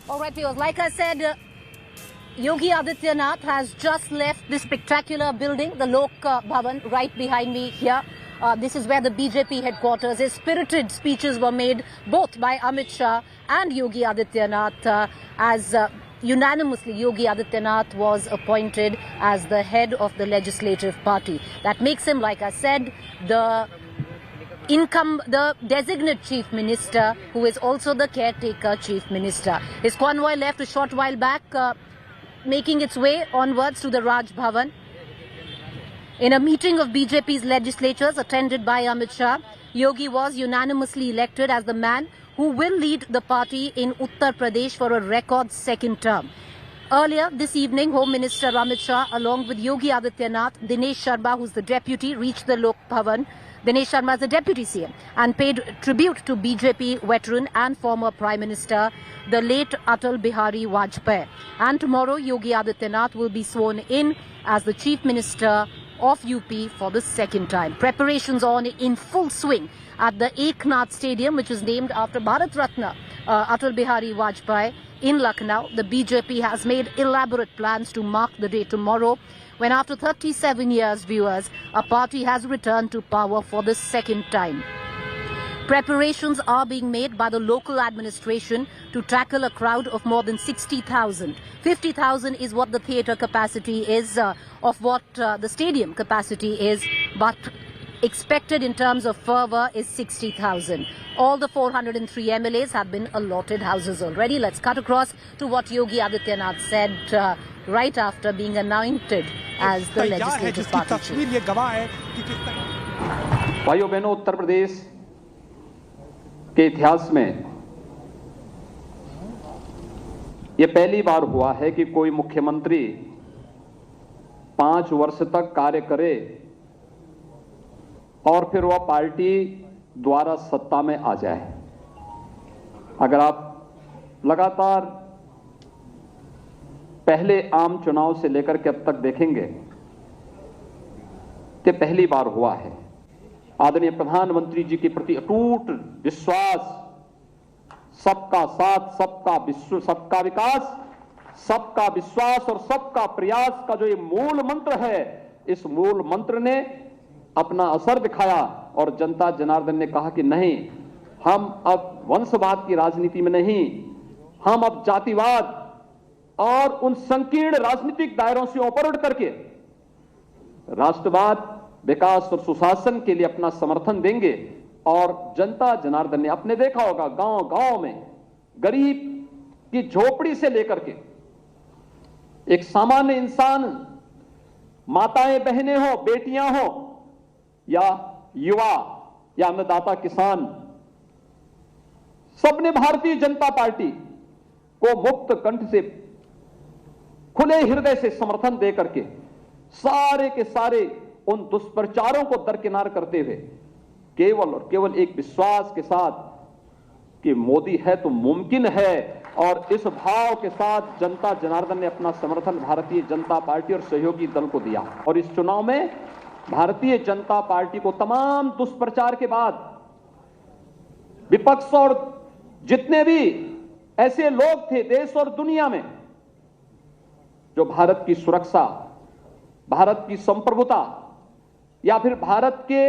All right, viewers, like I said, Yogi Adityanath has just left this spectacular building, the Lok Bhavan, right behind me here. This is where the BJP headquarters is. Spirited speeches were made both by Amit Shah and Yogi Adityanath as unanimously Yogi Adityanath was appointed as the head of the legislative party. That makes him, like I said, the designate chief minister, who is also the caretaker chief minister. His convoy left a short while back, making its way onwards to the Raj Bhavan. In a meeting of BJP's legislatures attended by Amit Shah, Yogi was unanimously elected as the man who will lead the party in Uttar Pradesh for a record second term. Earlier this evening, Home Minister Amit Shah, along with Yogi Adityanath, Dinesh Sharma, who's the deputy, reached the Lok Bhavan. Dinesh Sharma is the deputy CM and paid tribute to BJP veteran and former Prime Minister, the late Atal Bihari Vajpayee. And tomorrow, Yogi Adityanath will be sworn in as the Chief Minister of UP for the second time. Preparations on in full swing at the Eknath Stadium, which is named after Bharat Ratna Atal Bihari Vajpayee in Lucknow. The BJP has made elaborate plans to mark the day tomorrow, when after 37 years, viewers, a party has returned to power for the second time. Preparations are being made by the local administration to tackle a crowd of more than 60,000. 50,000 is what the theatre capacity is, of what the stadium capacity is, but expected in terms of fervour is 60,000. All the 403 MLAs have been allotted houses already. Let's cut across to what Yogi Adityanath said right after being anointed as the legislative party chief. भाइयों बहनों, उत्तर प्रदेश के इतिहास में ये पहली बार हुआ है कि कोई मुख्यमंत्री 5 वर्ष तक कार्य करे और फिर वह पार्टी द्वारा सत्ता में आ जाए। अगर आप लगातार पहले आम चुनाव से लेकर के अब तक देखेंगे तो पहली बार हुआ है। आदरणीय प्रधानमंत्री जी के प्रति अटूट विश्वास, सबका साथ, सबका विकास, सबका विश्वास और सबका प्रयास का जो ये मूल मंत्र है, इस मूल मंत्र ने अपना असर दिखाया और जनता जनार्दन ने कहा कि नहीं, हम अब वंशवाद की राजनीति में नहीं, हम अब जातिवाद और उन संकीर्ण राजनीतिक दायरों से ऊपर उठ करके राष्ट्रवाद, विकास और सुशासन के लिए अपना समर्थन देंगे। और जनता जनार्दन ने अपने देखा होगा, गांव-गांव में गरीब की झोपड़ी से लेकर के एक सामान्य इंसान, माताएं बहनें हो, बेटियां हो या युवा या अन्नदाता किसान, सबने भारतीय जनता पार्टी को मुक्त कंठ से, खुले हृदय से समर्थन दे करके सारे के सारे उन दुष्प्रचारों को दरकिनार करते हुए केवल और केवल एक विश्वास के साथ कि मोदी है तो मुमकिन है, और इस भाव के साथ जनता जनार्दन ने अपना समर्थन भारतीय जनता पार्टी और सहयोगी दल को दिया। और इस चुनाव में भारतीय जनता पार्टी को तमाम दुष्प्रचार के बाद विपक्ष और जितने भी ऐसे लोग थे देश और दुनिया में जो भारत की सुरक्षा, भारत की संप्रभुता या फिर भारत के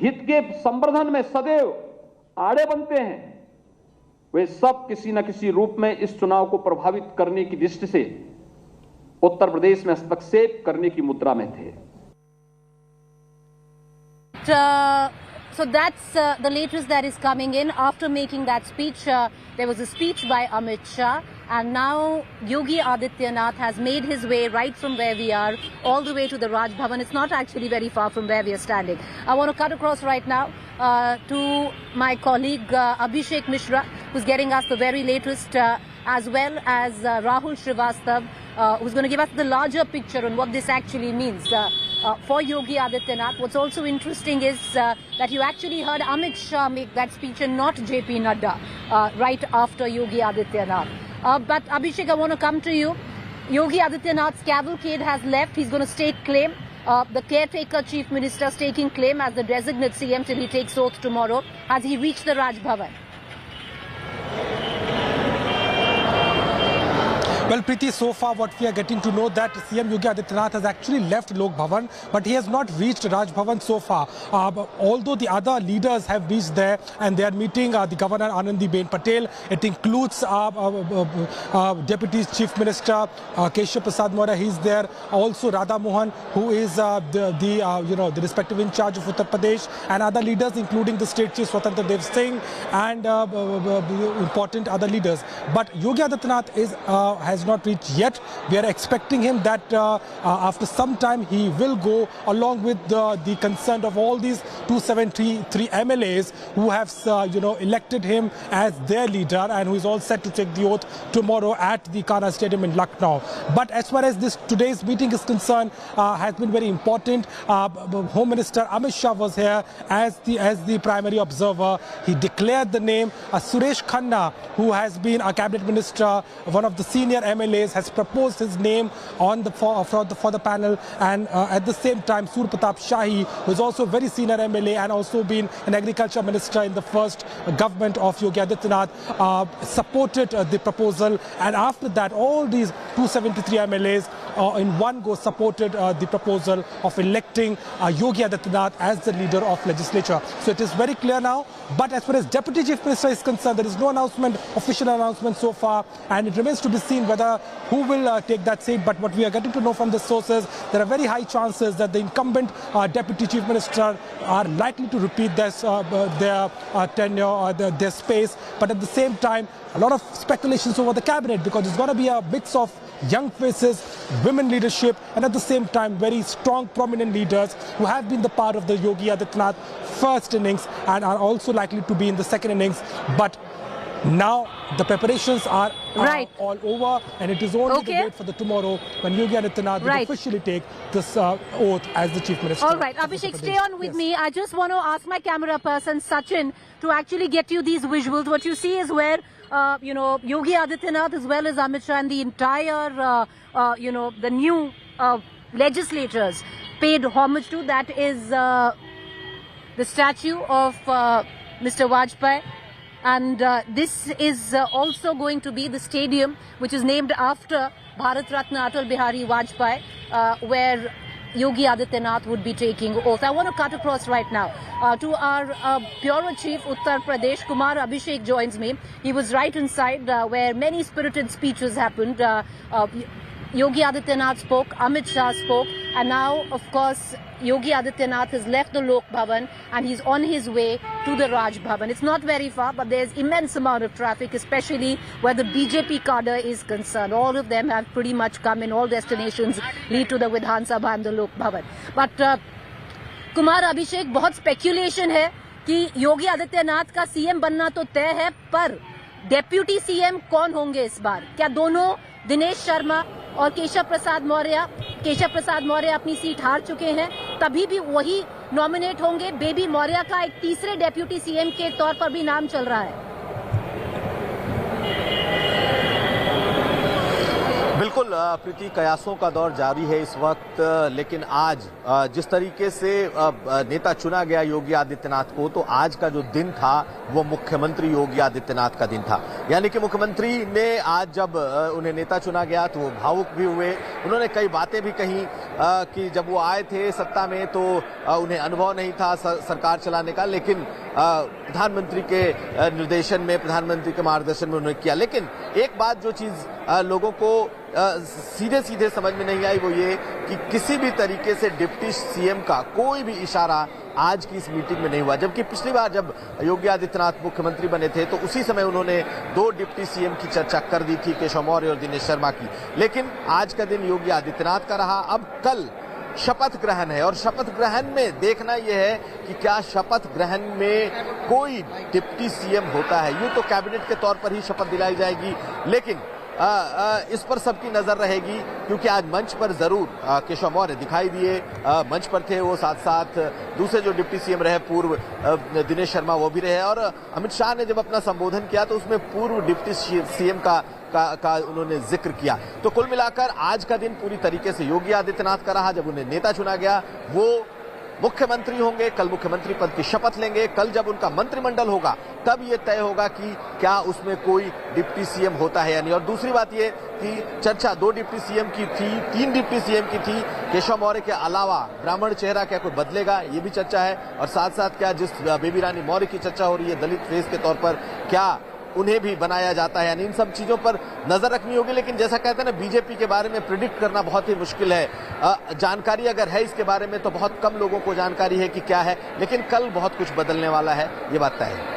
हित के संवर्धन में सदैव आड़े बनते हैं, वे सब किसी न किसी रूप में इस चुनाव को प्रभावित करने की दृष्टि से उत्तर प्रदेश में हस्तक्षेप करने की मुद्रा में थे। So that's the latest that is coming in. After making that speech, there was a speech by Amit Shah, and now Yogi Adityanath has made his way right from where we are all the way to the Raj Bhavan. It's not actually very far from where we are standing. I want to cut across right now to my colleague Abhishek Mishra, who's getting us the very latest, as well as Rahul Srivastav, who's going to give us the larger picture on what this actually means. For Yogi Adityanath, what's also interesting is that you actually heard Amit Shah make that speech and not JP Nadda right after Yogi Adityanath. But Abhishek, I want to come to you. Yogi Adityanath's cavalcade has left. He's going to stake claim. The caretaker chief minister taking claim as the designate CM till he takes oath tomorrow. Has he reached the Raj Bhavan? Well, Preeti, so far what we are getting to know that CM Yogi Adityanath has actually left Lok Bhavan, but he has not reached Raj Bhavan so far. Although the other leaders have reached there and they are meeting the Governor Anandiben Patel. It includes Deputy Chief Minister Keshav Prasad Maurya. He's there. Also Radha Mohan, who is the respective in charge of Uttar Pradesh, and other leaders, including the State Chief Swatantra Dev Singh and important other leaders. But Yogi Adityanath has not reached yet. We are expecting him that after some time he will go, along with the consent of all these 273 MLAs who have elected him as their leader and who is all set to take the oath tomorrow at the Kana Stadium in Lucknow. But as far as today's meeting is concerned, has been very important. Home Minister Amit Shah was here as the primary observer. He declared the name. Suresh Khanna, who has been a cabinet minister, one of the senior MLAs, has proposed his name for the panel, and at the same time Sur Pratap Shahi, who is also a very senior MLA and also been an agriculture minister in the first government of Yogi Adityanath, supported the proposal, and after that all these 273 MLAs in one go supported the proposal of electing Yogi Adityanath as the leader of legislature. So it is very clear now. But as far as Deputy Chief Minister is concerned, there is no official announcement so far, and it remains to be seen who will take that seat. But what we are getting to know from the sources, there are very high chances that the incumbent Deputy Chief Minister are likely to repeat their tenure or their space. But at the same time, a lot of speculations over the cabinet, because it's going to be a mix of young faces, women leadership, and at the same time very strong prominent leaders who have been the part of the Yogi Adityanath first innings and are also likely to be in the second innings. But now the preparations are all over, and it is only the wait for the tomorrow when Yogi Adityanath will officially take this oath as the Chief Minister. All right, Abhishek, stay on with me. I just want to ask my camera person Sachin to actually get you these visuals. What you see is where Yogi Adityanath as well as Amit Shah and the entire the new legislators paid homage to. That is the statue of Mr. Vajpayee. And this is also going to be the stadium which is named after Bharat Ratna Atal Bihari Vajpayee, where Yogi Adityanath would be taking oath. I want to cut across right now to our Bureau Chief Uttar Pradesh, Kumar Abhishek joins me. He was right inside where many spirited speeches happened. Yogi Adityanath spoke, Amit Shah spoke, and now, of course, Yogi Adityanath has left the Lok Bhavan and he's on his way to the Raj Bhavan. It's not very far, but there's immense amount of traffic, especially where the BJP cadre is concerned. All of them have pretty much come in. All destinations lead to the Vidhan Sabha and the Lok Bhavan. But Kumar Abhishek, बहुत speculation है कि योगी आदित्यनाथ का CM बनना तो तय है, पर deputy CM कौन होंगे इस बार? क्या दोनों दिनेश शर्मा और केशव प्रसाद मौर्य अपनी सीट हार चुके हैं, तभी भी वही नॉमिनेट होंगे? बेबी मौर्य का एक तीसरे डेप्यूटी सीएम के तौर पर भी नाम चल रहा है। बिल्कुल प्रीति, कयासों का दौर जारी है इस वक्त, लेकिन आज जिस तरीके से नेता चुना गया योगी आदित्यनाथ को, तो आज का जो दिन था वो मुख्यमंत्री योगी आदित्यनाथ का दिन था। यानी कि मुख्यमंत्री ने आज जब उन्हें नेता चुना गया तो वो भावुक भी हुए। उन्होंने कई बातें भी कही कि जब वो आए थे सत्ता में तो उन्हें अनुभव नहीं था सरकार चलाने का, लेकिन प्रधानमंत्री के निर्देशन में, प्रधानमंत्री के मार्गदर्शन में उन्होंने किया। लेकिन एक बात जो चीज लोगों को सीधे सीधे समझ में नहीं आई वो ये कि किसी भी तरीके से डिप्टी सीएम का कोई भी इशारा आज की इस मीटिंग में नहीं हुआ। जबकि पिछली बार जब योगी आदित्यनाथ मुख्यमंत्री बने थे तो उसी समय उन्होंने 2 डिप्टी सीएम की चर्चा कर दी थी, केशव मौर्य और दिनेश शर्मा की। लेकिन आज का दिन योगी आदित्यनाथ का रहा। अब कल शपथ ग्रहण है और शपथ ग्रहण में देखना यह है कि क्या शपथ ग्रहण में कोई डिप्टी सीएम होता है। यूं तो कैबिनेट के तौर पर ही शपथ दिलाई जाएगी, लेकिन इस पर सबकी नजर रहेगी, क्योंकि आज मंच पर जरूर केशव मौर्य दिखाई दिए, मंच पर थे वो, साथ साथ दूसरे जो डिप्टी सीएम रहे पूर्व दिनेश शर्मा वो भी रहे। और अमित शाह ने जब अपना संबोधन किया तो उसमें पूर्व डिप्टी सीएम का उन्होंने जिक्र किया। तो कुल मिलाकर आज का दिन पूरी तरीके से योगी आदित्यनाथ का रहा। जब उन्हें नेता चुना गया वो मुख्यमंत्री होंगे, कल मुख्यमंत्री पद की शपथ लेंगे, कल जब उनका मंत्रिमंडल होगा तब ये तय होगा कि क्या उसमें कोई डिप्टी सीएम होता है या नहीं। और दूसरी बात ये कि चर्चा 2 डिप्टी सीएम की थी, 3 डिप्टी सीएम की थी, केशव मौर्य के अलावा ब्राह्मण चेहरा क्या कोई बदलेगा, ये भी चर्चा है। और साथ साथ क्या जिस बेबी रानी मौर्य की चर्चा हो रही है दलित फेस के तौर पर, क्या उन्हें भी बनाया जाता है, यानी इन सब चीजों पर नजर रखनी होगी। लेकिन जैसा कहते हैं ना, बीजेपी के बारे में प्रिडिक्ट करना बहुत ही मुश्किल है। जानकारी अगर है इसके बारे में तो बहुत कम लोगों को जानकारी है कि क्या है, लेकिन कल बहुत कुछ बदलने वाला है, ये बात तय है।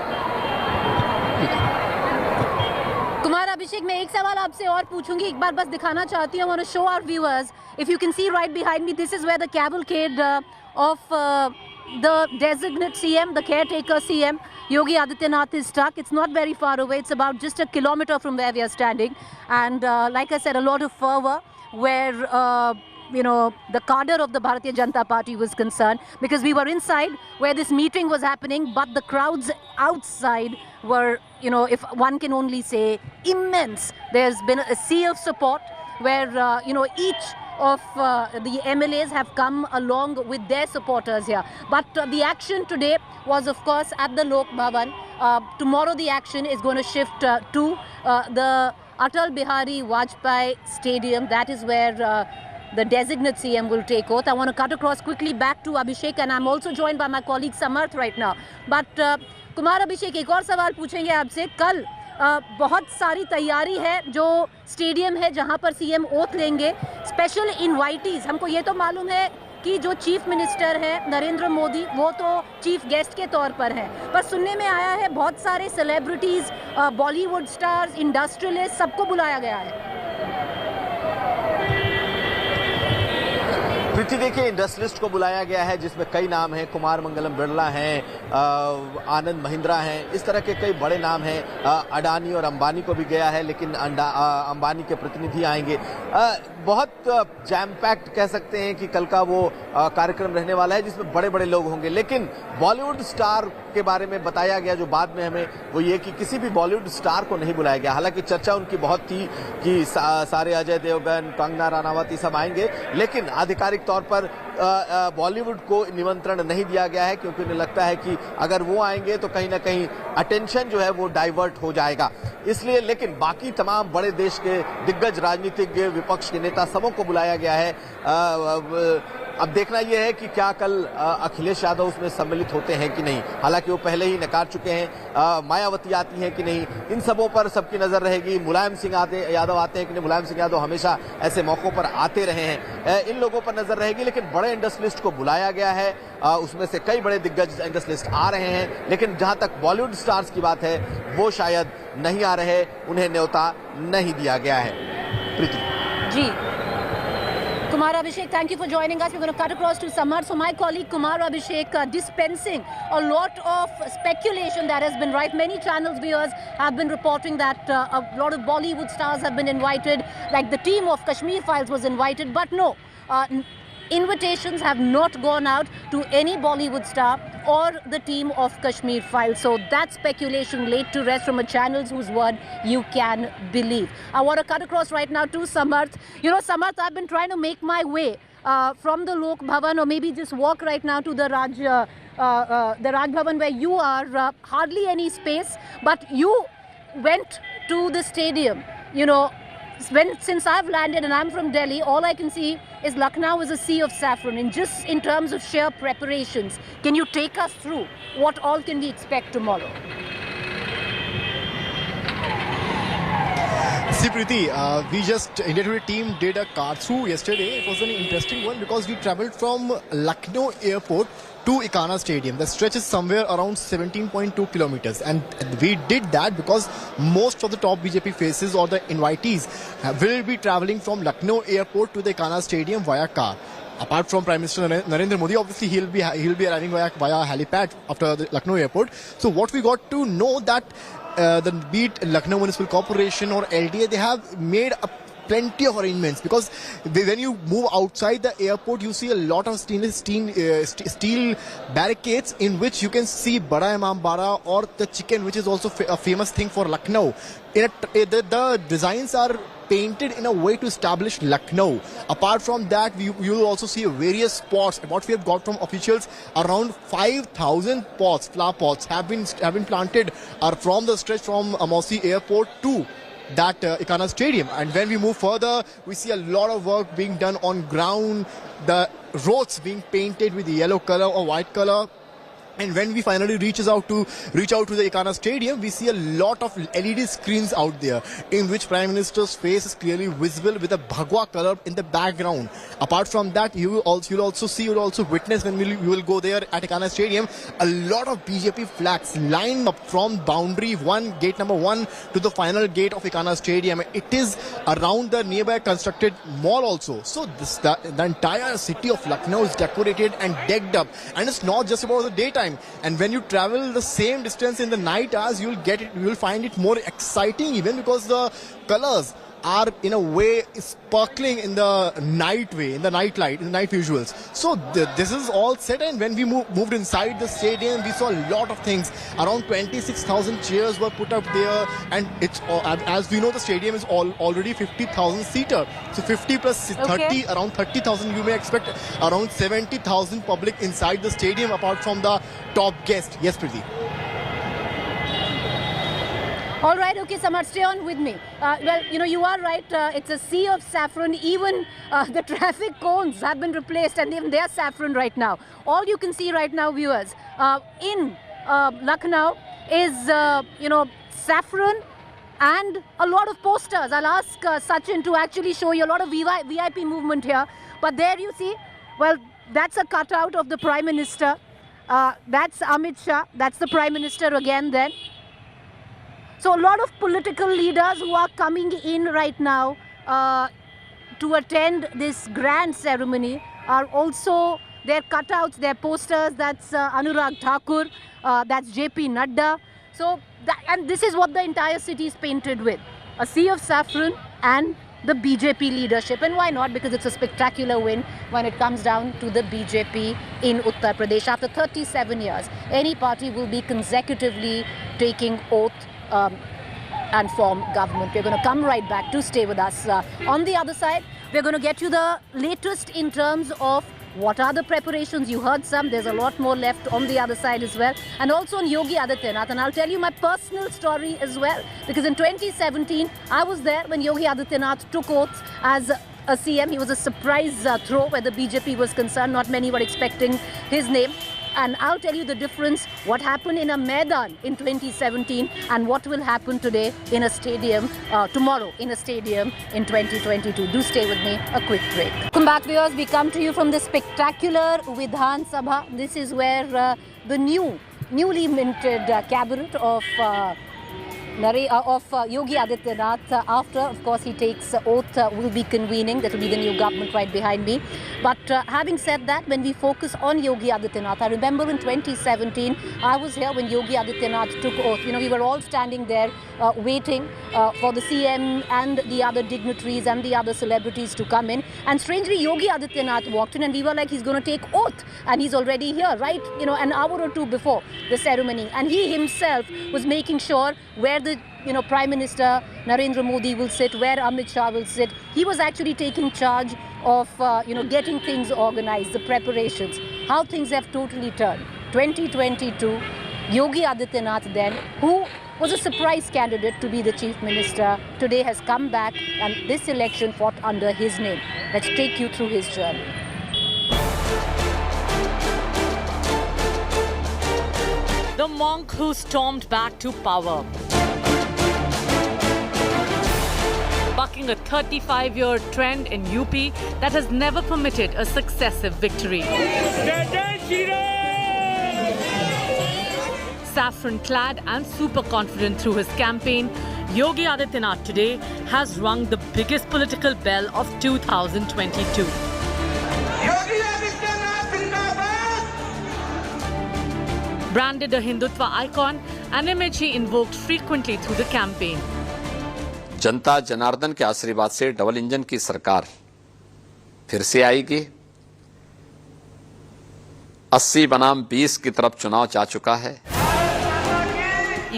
कुमार अभिषेक, मैं एक सवाल आपसे और पूछूंगी, एक बार बस दिखाना चाहती हूँ, show our viewers, if you can see right behind me, this is where the cavalcade of the designate CM, the caretaker CM, Yogi Adityanath is stuck. It's not very far away. It's about just a kilometer from where we are standing. And like I said, a lot of fervor where, the cadre of the Bharatiya Janata Party was concerned, because we were inside where this meeting was happening, but the crowds outside were, if one can only say, immense. There's been a sea of support where, each of the MLAs have come along with their supporters here. But the action today was, of course, at the Lok Bhavan. Tomorrow the action is going to shift to the Atal Bihari Vajpayee Stadium. That is where the designate CM will take oath. I want to cut across quickly back to Abhishek, and I'm also joined by my colleague Samarth right now. But Kumar Abhishek, एक और सवाल पूछेंगे आपसे। कल बहुत सारी तैयारी है, जो स्टेडियम है जहां पर सीएम ओथ लेंगे, स्पेशल इनवाइटीज, हमको ये तो मालूम है कि जो चीफ मिनिस्टर है नरेंद्र मोदी, वो तो चीफ गेस्ट के तौर पर है, पर सुनने में आया है बहुत सारे सेलिब्रिटीज, बॉलीवुड स्टार्स, इंडस्ट्रियलिस्ट, सबको बुलाया गया है। प्रीति, देखिए, इंडस्ट्रियलिस्ट को बुलाया गया है जिसमें कई नाम हैं, कुमार मंगलम बिरला हैं, आनंद महिंद्रा हैं, इस तरह के कई बड़े नाम हैं। अडानी और अंबानी को भी गया है, लेकिन अंबानी के प्रतिनिधि आएंगे। बहुत जैम पैक्ड कह सकते हैं कि कल का वो कार्यक्रम रहने वाला है जिसमें बड़े बड़े लोग होंगे। लेकिन बॉलीवुड स्टार के बारे में बताया गया जो बाद में हमें, वो ये कि किसी भी बॉलीवुड स्टार को नहीं बुलाया गया। हालांकि चर्चा उनकी बहुत थी कि सारे अजय देवगन, कंगना रनावत सब आएंगे, लेकिन आधिकारिक तौर पर बॉलीवुड को निमंत्रण नहीं दिया गया है, क्योंकि उन्हें लगता है कि अगर वो आएंगे तो कहीं ना कहीं अटेंशन जो है वो डाइवर्ट हो जाएगा, इसलिए। लेकिन बाकी तमाम बड़े देश के दिग्गज राजनीतिज्ञ, विपक्ष के नेता, सबों को बुलाया गया है। अब देखना यह है कि क्या कल अखिलेश यादव उसमें सम्मिलित होते हैं कि नहीं। हालांकि वो पहले ही नकार चुके हैं। मायावती आती हैं कि नहीं, इन सबों पर सबकी नजर रहेगी। मुलायम सिंह यादव आते हैं कि नहीं, मुलायम सिंह यादव हमेशा ऐसे मौकों पर आते रहे हैं, इन लोगों पर नजर रहेगी। लेकिन बड़े इंडस्ट्रियलिस्ट को बुलाया गया है, उसमें से कई बड़े दिग्गज इंडस्ट्रियलिस्ट आ रहे हैं, लेकिन जहां तक बॉलीवुड स्टार्स की बात है वो शायद नहीं आ रहे, उन्हें न्योता नहीं दिया गया है। Preeti ji, Kumar Abhishek, thank you for joining us. We're going to cut across to Samarth. So my colleague Kumar Abhishek dispensing a lot of speculation that has been rife. Many channels viewers have been reporting that a lot of Bollywood stars have been invited, like the team of Kashmir Files was invited, but no. Invitations have not gone out to any Bollywood star or the team of Kashmir Files. So that speculation laid to rest from a channels whose word you can believe. I want to cut across right now to Samarth. Samarth, I've been trying to make my way from the Lok Bhavan, or maybe just walk right now to the Raj Bhavan where you are. Hardly any space, but you went to the stadium. Since I've landed and I'm from Delhi, all I can see is Lucknow is a sea of saffron. And just in terms of sheer preparations, can you take us through what all can we expect tomorrow? See, Preeti, India Today team did a car through yesterday. It was an interesting one because we travelled from Lucknow airport to Ikana Stadium. The stretch is somewhere around 17.2 kilometers, and we did that because most of the top BJP faces or the invitees will be travelling from Lucknow airport to the Ikana Stadium via car. Apart from Prime Minister Narendra Modi, obviously he'll be arriving via helipad after the Lucknow airport. So what we got to know that be it Lucknow Municipal Corporation or LDA, they have made a plenty of arrangements, because when you move outside the airport, you see a lot of steel barricades in which you can see Bada Imam Bara or the chicken, which is also a famous thing for Lucknow. The designs are painted in a way to establish Lucknow. Apart from that, you will also see various spots. What we have got from officials, around 5,000 flower pots have been planted from the stretch from Amausi Airport to that Ikana Stadium. And when we move further, we see a lot of work being done on ground, the roads being painted with yellow color or white color. And when we finally reach out to the Ikana Stadium, we see a lot of LED screens out there in which Prime Minister's face is clearly visible with a Bhagwa color in the background. Apart from that, you will also witness when you will go there at Ikana Stadium, a lot of BJP flags lined up from boundary 1, gate number 1 to the final gate of Ikana Stadium. It is around the nearby constructed mall also. So the entire city of Lucknow is decorated and decked up. And it's not just about the daytime. And when you travel the same distance in the night hours, you will find it more exciting, even because the colors are in a way sparkling in the night way, in the night light, in the night visuals. So this is all set, and when we moved inside the stadium, we saw a lot of things. Around 26,000 chairs were put up there, and it's as we know, the stadium is already 50,000 seater. So 50 plus 30, around 30,000. You may expect around 70,000 public inside the stadium, apart from the top guest. Yes, Preeti. All right, okay, Samar, stay on with me. Well, you are right. It's a sea of saffron. Even the traffic cones have been replaced, and even they're saffron right now. All you can see right now, viewers, in Lucknow is, saffron and a lot of posters. I'll ask Sachin to actually show you a lot of VIP movement here. But there you see, well, that's a cutout of the Prime Minister. That's Amit Shah. That's the Prime Minister again then. So a lot of political leaders who are coming in right now to attend this grand ceremony are also their cutouts, their posters. That's Anurag Thakur, that's JP Nadda. So, and this is what the entire city is painted with. A sea of saffron and the BJP leadership. And why not? Because it's a spectacular win when it comes down to the BJP in Uttar Pradesh. After 37 years, any party will be consecutively taking oath and form government. We're going to come right back to stay with us. On the other side, we're going to get you the latest in terms of what are the preparations. You heard some, there's a lot more left on the other side as well. And also on Yogi Adityanath. And I'll tell you my personal story as well. Because in 2017, I was there when Yogi Adityanath took oath as a CM. He was a surprise throw where the BJP was concerned. Not many were expecting his name. And I'll tell you the difference, what happened in a Maidan in 2017 and what will happen today in a stadium, tomorrow in a stadium in 2022. Do stay with me, a quick break. Welcome back, viewers. We come to you from the spectacular Vidhan Sabha. This is where the newly minted cabinet of Yogi Adityanath, after, of course, he takes oath, will be convening. That will be the new government right behind me. But having said that, when we focus on Yogi Adityanath, I remember in 2017, I was here when Yogi Adityanath took oath. We were all standing there waiting for the CM and the other dignitaries and the other celebrities to come in. And strangely, Yogi Adityanath walked in and we were like, he's going to take oath. And he's already here, right? An hour or two before the ceremony. And he himself was making sure where the Prime Minister Narendra Modi will sit, where Amit Shah will sit. He was actually taking charge of, getting things organized, the preparations, how things have totally turned. 2022, Yogi Adityanath then, who was a surprise candidate to be the Chief Minister, today has come back and this election fought under his name. Let's take you through his journey. The monk who stormed back to power, bucking a 35-year trend in UP that has never permitted a successive victory. Saffron-clad and super confident through his campaign, Yogi Adityanath today has rung the biggest political bell of 2022. Branded a Hindutva icon, an image he invoked frequently through the campaign. जनता जनार्दन के आशीर्वाद से double engine की सरकार फिर से आएगी। 80 बनाम 20 की तरफ चुनाव जा चुका है।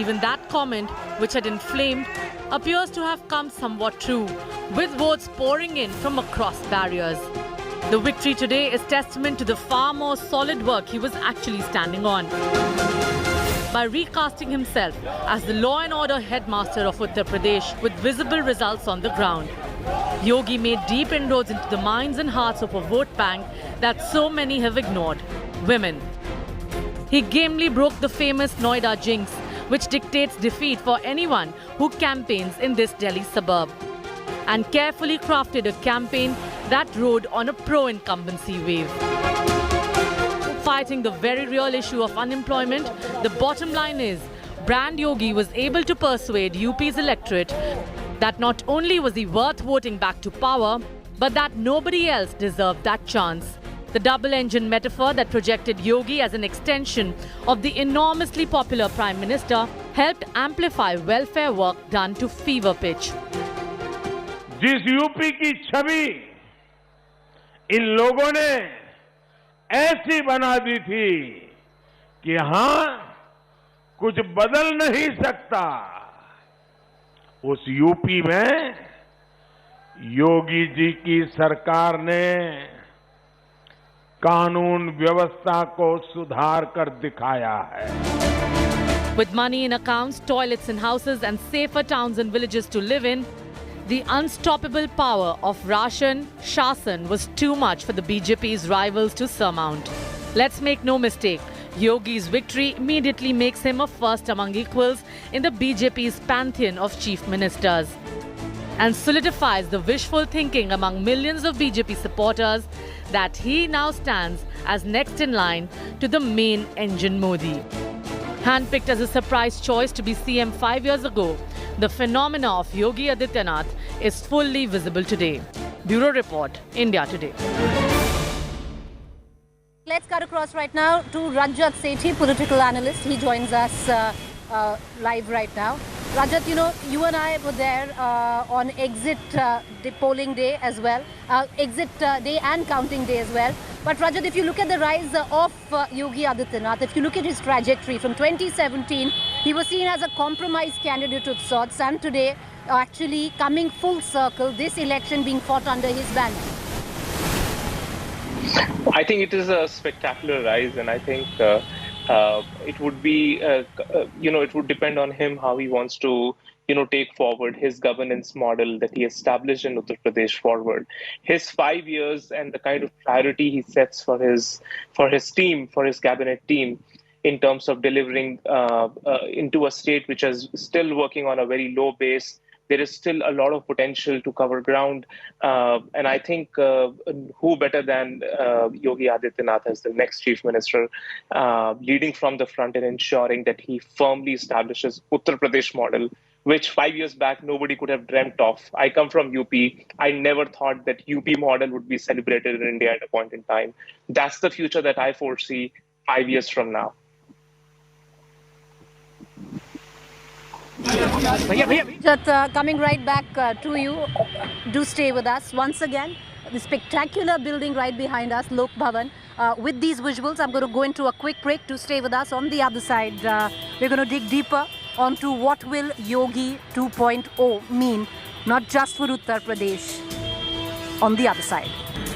Even that comment, which had inflamed, appears to have come somewhat true, with votes pouring in from across barriers. The victory today is testament to the far more solid work he was actually standing on. By recasting himself as the law and order headmaster of Uttar Pradesh with visible results on the ground, Yogi made deep inroads into the minds and hearts of a vote bank that so many have ignored: women. He gamely broke the famous Noida jinx, which dictates defeat for anyone who campaigns in this Delhi suburb, and carefully crafted a campaign that rode on a pro-incumbency wave. Fighting the very real issue of unemployment, the bottom line is, Brand Yogi was able to persuade UP's electorate that not only was he worth voting back to power, but that nobody else deserved that chance. The double-engine metaphor that projected Yogi as an extension of the enormously popular Prime Minister helped amplify welfare work done to fever pitch. जिस UP की छवि इन लोगों ने ऐसी बना दी थी कि हाँ, कुछ बदल नहीं सकता, उस यूपी में योगी जी की सरकार ने कानून व्यवस्था को सुधार कर दिखाया है. With money in accounts, toilets in houses and safer towns and villages to live in, the unstoppable power of Ration Shasan was too much for the BJP's rivals to surmount. Let's make no mistake, Yogi's victory immediately makes him a first among equals in the BJP's pantheon of chief ministers, and solidifies the wishful thinking among millions of BJP supporters that he now stands as next in line to the main engine Modi. Handpicked as a surprise choice to be CM 5 years ago, the phenomena of Yogi Adityanath is fully visible today. Bureau Report, India Today. Let's cut across right now to Rajat Sethi, political analyst. He joins us live right now. Rajat, you know, you and I were there on exit polling day as well, exit day and counting day as well. But Rajat, if you look at the rise of Yogi Adityanath, if you look at his trajectory from 2017, he was seen as a compromise candidate of sorts, and today actually coming full circle, this election being fought under his banner. I think it is a spectacular rise, and I think it would be, it would depend on him how he wants to, take forward his governance model that he established in Uttar Pradesh forward. His 5 years and the kind of priority he sets for his team, for his cabinet team, in terms of delivering into a state which is still working on a very low base. There is still a lot of potential to cover ground. And I think who better than Yogi Adityanath as the next chief minister, leading from the front and ensuring that he firmly establishes Uttar Pradesh model, which 5 years back nobody could have dreamt of. I come from UP. I never thought that UP model would be celebrated in India at a point in time. That's the future that I foresee 5 years from now. Just coming right back to you, do stay with us once again. The spectacular building right behind us, Lok Bhavan. With these visuals, I'm going to go into a quick break. To stay with us on the other side. We're going to dig deeper onto what will Yogi 2.0 mean, not just for Uttar Pradesh. On the other side.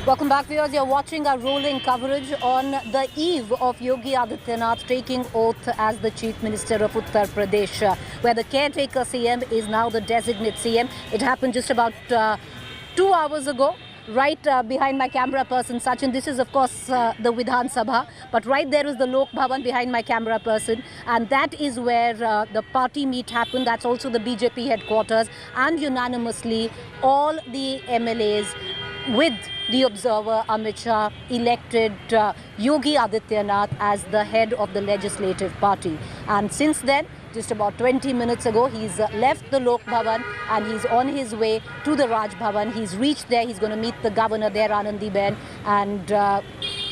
Welcome back, viewers. You're watching our rolling coverage on the eve of Yogi Adityanath taking oath as the Chief Minister of Uttar Pradesh, where the caretaker CM is now the designate CM. It happened just about 2 hours ago. Right behind my camera person, Sachin. This is, of course, the Vidhan Sabha. But right there is the Lok Bhavan behind my camera person. And that is where the party meet happened. That's also the BJP headquarters. And unanimously, all the MLAs with the observer Amit Shah elected Yogi Adityanath as the head of the legislative party. And since then, just about 20 minutes ago, he's left the Lok Bhavan and he's on his way to the Raj Bhavan. He's reached there. He's going to meet the governor there, Anandiben, and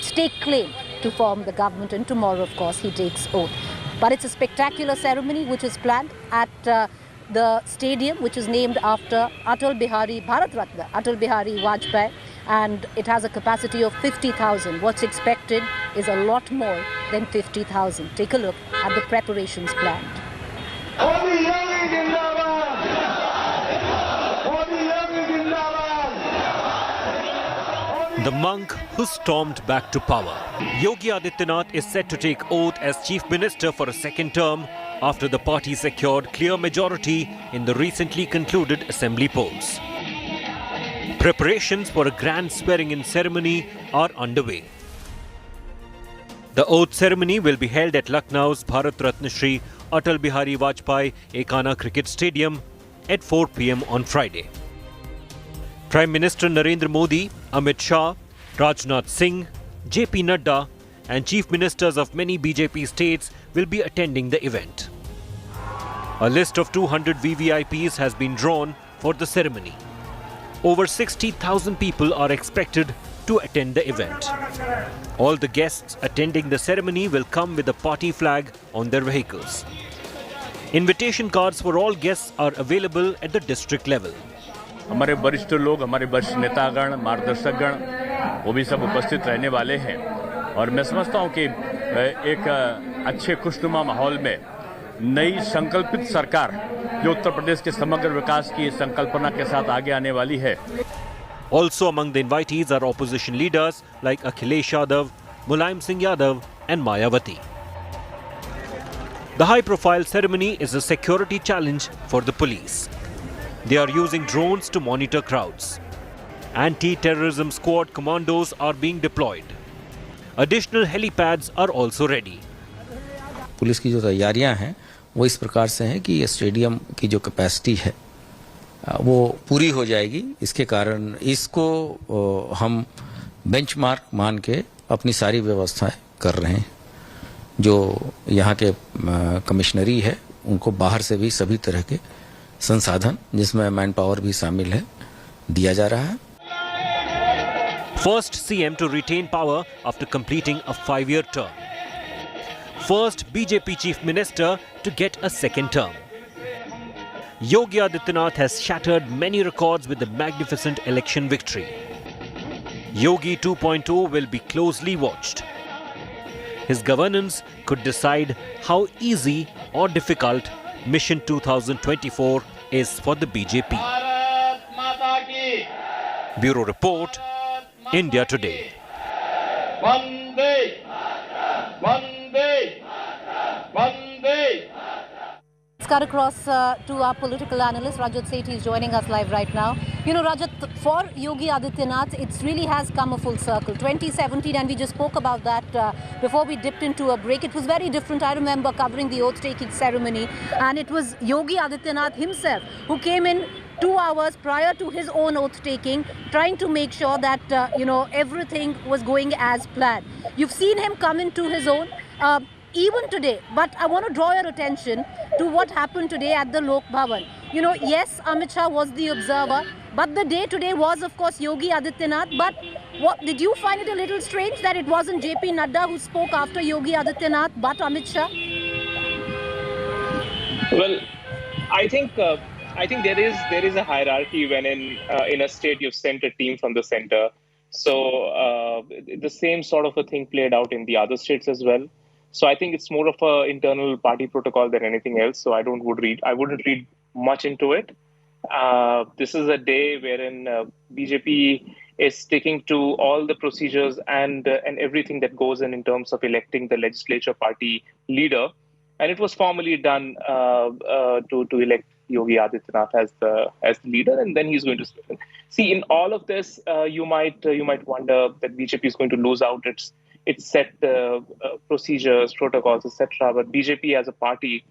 stake claim to form the government. And tomorrow, of course, he takes oath. But it's a spectacular ceremony which is planned at the stadium, which is named after Bharat Ratna Atal Bihari Vajpayee, and it has a capacity of 50,000. What's expected is a lot more than 50,000. Take a look at the preparations planned. The monk who stormed back to power. Yogi Adityanath is set to take oath as Chief Minister for a second term after the party secured clear majority in the recently concluded assembly polls. Preparations for a grand swearing-in ceremony are underway. The oath ceremony will be held at Lucknow's Bharat Ratna Shri Atal Bihari Vajpayee Ekana Cricket Stadium at 4 p.m. on Friday. Prime Minister Narendra Modi, Amit Shah, Rajnath Singh, JP Nadda and Chief Ministers of many BJP states will be attending the event. A list of 200 VVIPs has been drawn for the ceremony. Over 60,000 people are expected to attend the event. All the guests attending the ceremony will come with a party flag on their vehicles. Invitation cards for all guests are available at the district level. हमारे वरिष्ठ लोग, हमारे वरिष्ठ नेतागण, मार्गदर्शकगण, वो भी सब उपस्थित रहने वाले हैं और मैं समझता हूं कि एक अच्छे खुशनुमा माहौल में नई संकल्पित सरकार जो उत्तर प्रदेश के समग्र विकास की संकल्पना के साथ आगे आने वाली है. Also among the invitees are opposition leaders like Akhilesh Yadav, Mulayam Singh Yadav and Mayawati. The high-profile ceremony is a security challenge for the police. They are using drones to monitor crowds. Anti-terrorism squad commandos are being deployed. Additional helipads are also ready. Police की जो तैयारियां हैं वो इस प्रकार से हैं कि ये स्टेडियम की जो कैपेसिटी है वो पूरी हो जाएगी. इसके कारण इसको हम बेंचमार्क मान के अपनी सारी व्यवस्थाएं कर रहे हैं. जो यहाँ के कमिश्नरी है उनको बाहर से भी सभी तरह के संसाधन जिसमें मैन पावर भी शामिल है दिया जा रहा है. First CM to retain power after completing a 5-year term. First BJP Chief Minister to get a second term. Yogi Adityanath has shattered many records with the magnificent election victory. Yogi 2.0 will be closely watched. His governance could decide how easy or difficult Mission 2024 is for the BJP. Bureau Report, India Today. Let's cut across to our political analyst, Rajat Seth. He's joining us live right now. You know, Rajat, for Yogi Adityanath, it really has come a full circle. 2017, and we just spoke about that before we dipped into a break. It was very different. I remember covering the oath-taking ceremony, and it was Yogi Adityanath himself who came in 2 hours prior to his own oath-taking, trying to make sure that, everything was going as planned. You've seen him come into his own. Even today, but I want to draw your attention to what happened today at the Lok Bhavan. You know, yes, Amit Shah was the observer, but the day today was, of course, Yogi Adityanath. But what did you find it a little strange that it wasn't JP Nadda who spoke after Yogi Adityanath, but Amit Shah? Well, I think there is a hierarchy when in a state you've sent a team from the center. So the same sort of a thing played out in the other states as well. So I think it's more of an internal party protocol than anything else. So I wouldn't read much into it. This is a day wherein BJP is sticking to all the procedures and everything that goes in terms of electing the legislature party leader. And it was formally done to elect Yogi Adityanath as the leader, and then he's going to see in all of this. You might wonder that BJP is going to lose out its set procedures, protocols, etc. But BJP as a party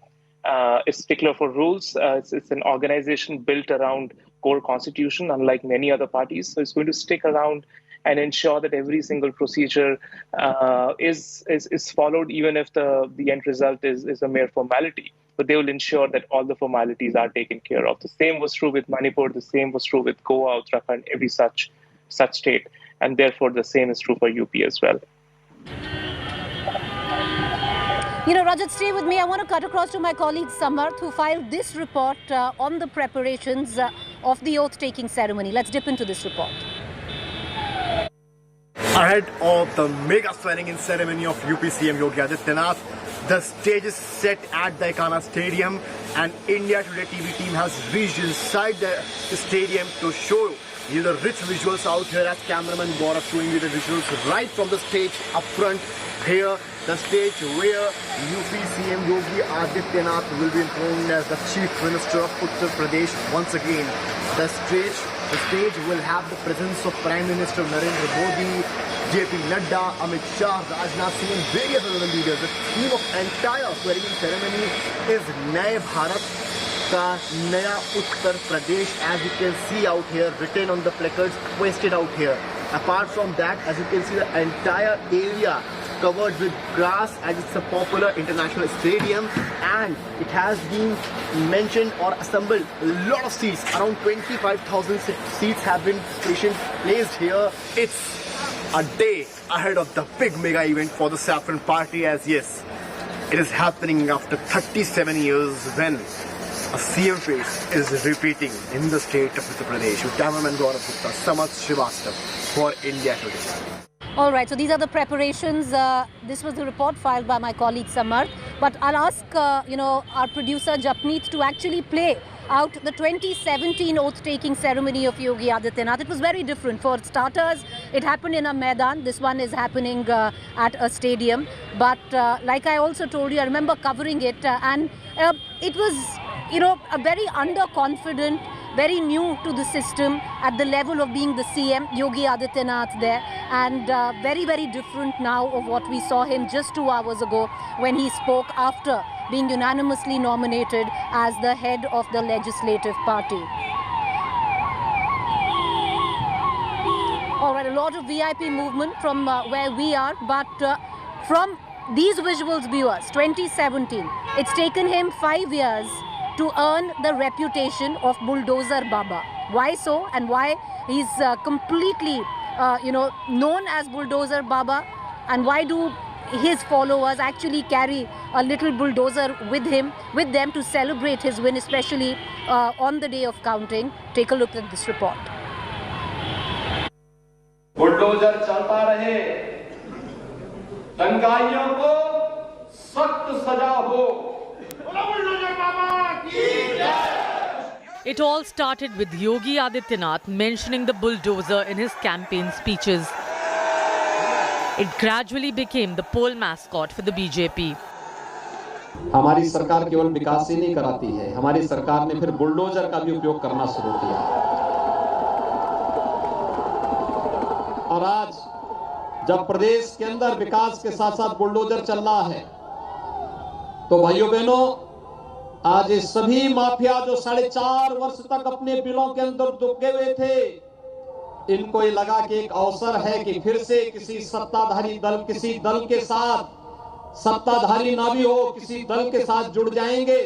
is stickler for rules. It's an organization built around core constitution, unlike many other parties. So it's going to stick around and ensure that every single procedure is followed, even if the end result is a mere formality. But they will ensure that all the formalities are taken care of. The same was true with Manipur. The same was true with Goa, Uttarakhand, every such state. And therefore, the same is true for UP as well. Rajat, stay with me. I want to cut across to my colleague Samarth, who filed this report on the preparations of the oath-taking ceremony. Let's dip into this report. Ahead of the mega swearing-in ceremony of UP CM Yogi Adityanath, the stage is set at the Ekana Stadium, and India Today TV team has reached inside the stadium to show you the rich visuals out here, as cameraman Gaurav showing you the visuals right from the stage up front here. The stage where UP CM Yogi Adityanath will be enthroned as the Chief Minister of Uttar Pradesh once again. The stage will have the presence of Prime Minister Narendra Modi, JP Nadda, Amit Shah, Rajnath Singh and various other leaders. The theme of entire swearing-in ceremony is Naya Bharat ka Naya Uttar Pradesh, as you can see out here, written on the placards pasted out here. Apart from that, as you can see, the entire area covered with grass, as it's a popular international stadium, and it has been mentioned or assembled a lot of seats. Around 25,000 seats have been placed here. It's a day ahead of the big mega event for the Saffron Party, as yes, it is happening after 37 years when a CM face is repeating in the state of Uttar Pradesh. With cameraman Gaurav Gupta, Samarth Srivastav for India Today. All right, so these are the preparations. This was the report filed by my colleague Samarth. But I'll ask, our producer Japneet to actually play out the 2017 oath-taking ceremony of Yogi Adityanath. It was very different. For starters, it happened in a Maidan. This one is happening at a stadium. But like I also told you, I remember covering it, and it was, a very underconfident, very new to the system at the level of being the CM, Yogi Adityanath there, and very, very different now of what we saw him just 2 hours ago when he spoke after being unanimously nominated as the head of the legislative party. All right, a lot of VIP movement from where we are, but from these visuals, viewers, 2017, it's taken him 5 years to earn the reputation of Bulldozer Baba. Why so, and why he's completely, known as Bulldozer Baba, and why do his followers actually carry a little bulldozer with them to celebrate his win, especially on the day of counting? Take a look at this report. Bulldozer चलता रहे, दंगाइयों को सख्त सजा हो। It all started with Yogi Adityanath mentioning the bulldozer in his campaign speeches. It gradually became the poll mascot for the BJP. हमारी सरकार केवल विकास ही नहीं कराती है, हमारी सरकार ने फिर बुलडोजर का भी उपयोग करना शुरू किया। और आज जब प्रदेश के अंदर विकास के साथ साथ बुलडोजर चल रहा है, तो भाइयों बहनों, आज ये सभी माफिया जो 4.5 वर्ष तक अपने बिलों के अंदर दुबके हुए थे, इनको ये लगा कि एक अवसर है कि फिर से किसी सत्ताधारी दल, किसी दल के साथ, सत्ताधारी ना भी हो, किसी दल के साथ जुड़ जाएंगे।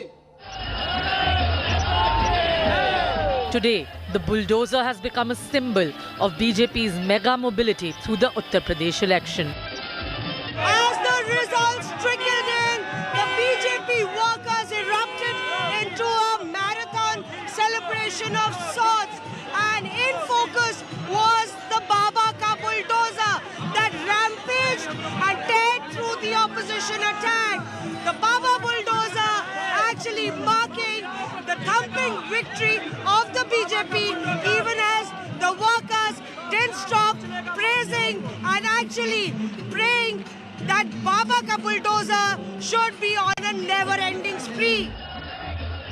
Today, the bulldozer has become a symbol of BJP's mega mobility through the Uttar Pradesh election. As the results trickled in, the BJP workers erupted into a marathon celebration of sorts, and in focus was the Baba ka bulldozer that rampaged and teared through the opposition attack. The Baba bulldozer actually marking the thumping victory of the BJP, even as the workers didn't stop praising and actually praying that Baba ka bulldozer should be on a never-ending spree.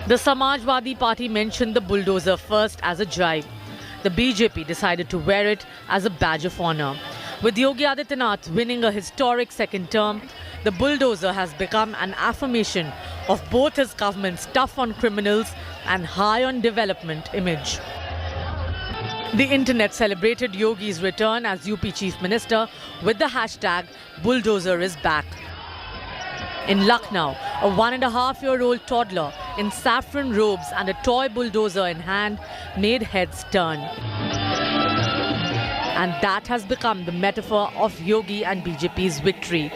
The Samajwadi Party mentioned the bulldozer first as a jibe. The BJP decided to wear it as a badge of honor. With Yogi Adityanath winning a historic second term, the bulldozer has become an affirmation of both his government's tough on criminals and high on development image. The internet celebrated Yogi's return as UP Chief Minister with the hashtag Bulldozer is back. In Lucknow, a 1.5-year-old toddler in saffron robes and a toy bulldozer in hand made heads turn. And that has become the metaphor of Yogi and BJP's victory.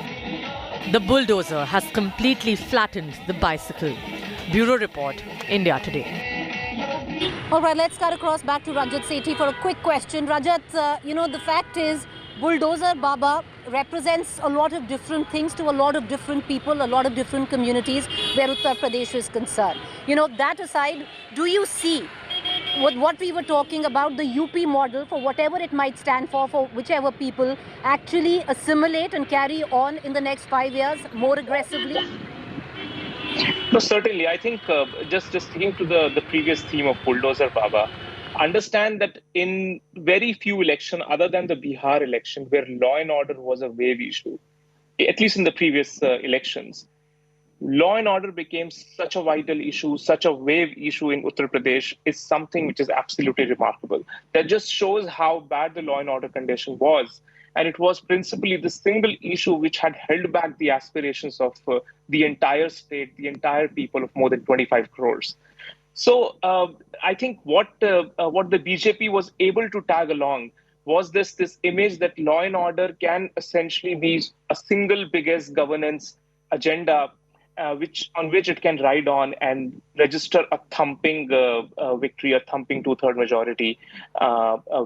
The bulldozer has completely flattened the bicycle. Bureau Report, India Today. All right, let's cut across back to Rajat Sethi for a quick question. Rajat, the fact is, Bulldozer Baba represents a lot of different things to a lot of different people, a lot of different communities where Uttar Pradesh is concerned. That aside, do you see what we were talking about, the UP model, for whatever it might stand for whichever people, actually assimilate and carry on in the next 5 years more aggressively? No, certainly. I think just sticking to the previous theme of Bulldozer Baba, understand that in very few elections, other than the Bihar election, where law and order was a wave issue, at least in the previous elections, law and order became such a vital issue, such a wave issue in Uttar Pradesh is something which is absolutely remarkable. That just shows how bad the law and order condition was. And it was principally the single issue which had held back the aspirations of the entire state, the entire people of more than 25 crores. So I think what the BJP was able to tag along was this image that law and order can essentially be a single biggest governance agenda on which it can ride on and register a thumping victory, a thumping 2/3 majority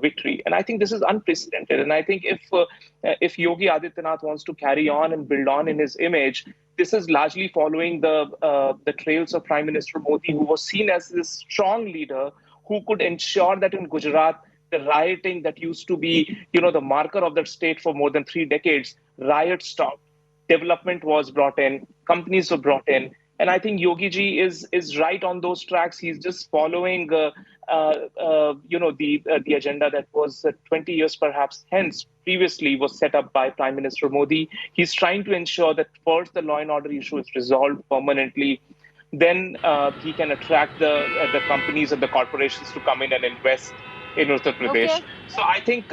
victory. And I think this is unprecedented. And I think if Yogi Adityanath wants to carry on and build on in his image, this is largely following the trails of Prime Minister Modi, who was seen as this strong leader who could ensure that in Gujarat, the rioting that used to be, the marker of that state for more than 3 decades, riots stopped. Development was brought in, companies were brought in, and I think Yogi ji is right on those tracks. He's just following, the agenda that was 20 years perhaps hence previously was set up by Prime Minister Modi. He's trying to ensure that first the law and order issue is resolved permanently, then he can attract the companies and the corporations to come in and invest in Uttar Pradesh. Okay. So I think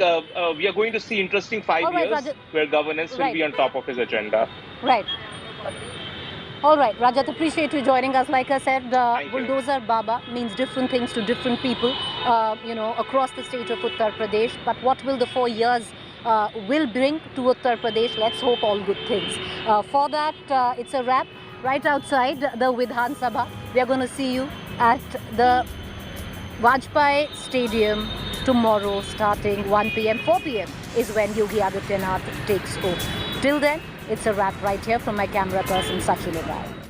we are going to see interesting 5 years Rajat, where governance will be on top of his agenda. Right. All right, Rajat, appreciate you joining us. Like I said, Bulldozer Baba means different things to different people, across the state of Uttar Pradesh. But what will the 4 years will bring to Uttar Pradesh? Let's hope all good things. For that, it's a wrap. Right outside the Vidhan Sabha, we are going to see you at the Vajpayee Stadium tomorrow starting 1 p.m. 4 p.m. is when Yogi Adityanath takes over. Till then, it's a wrap right here from my camera person Sachin Rai.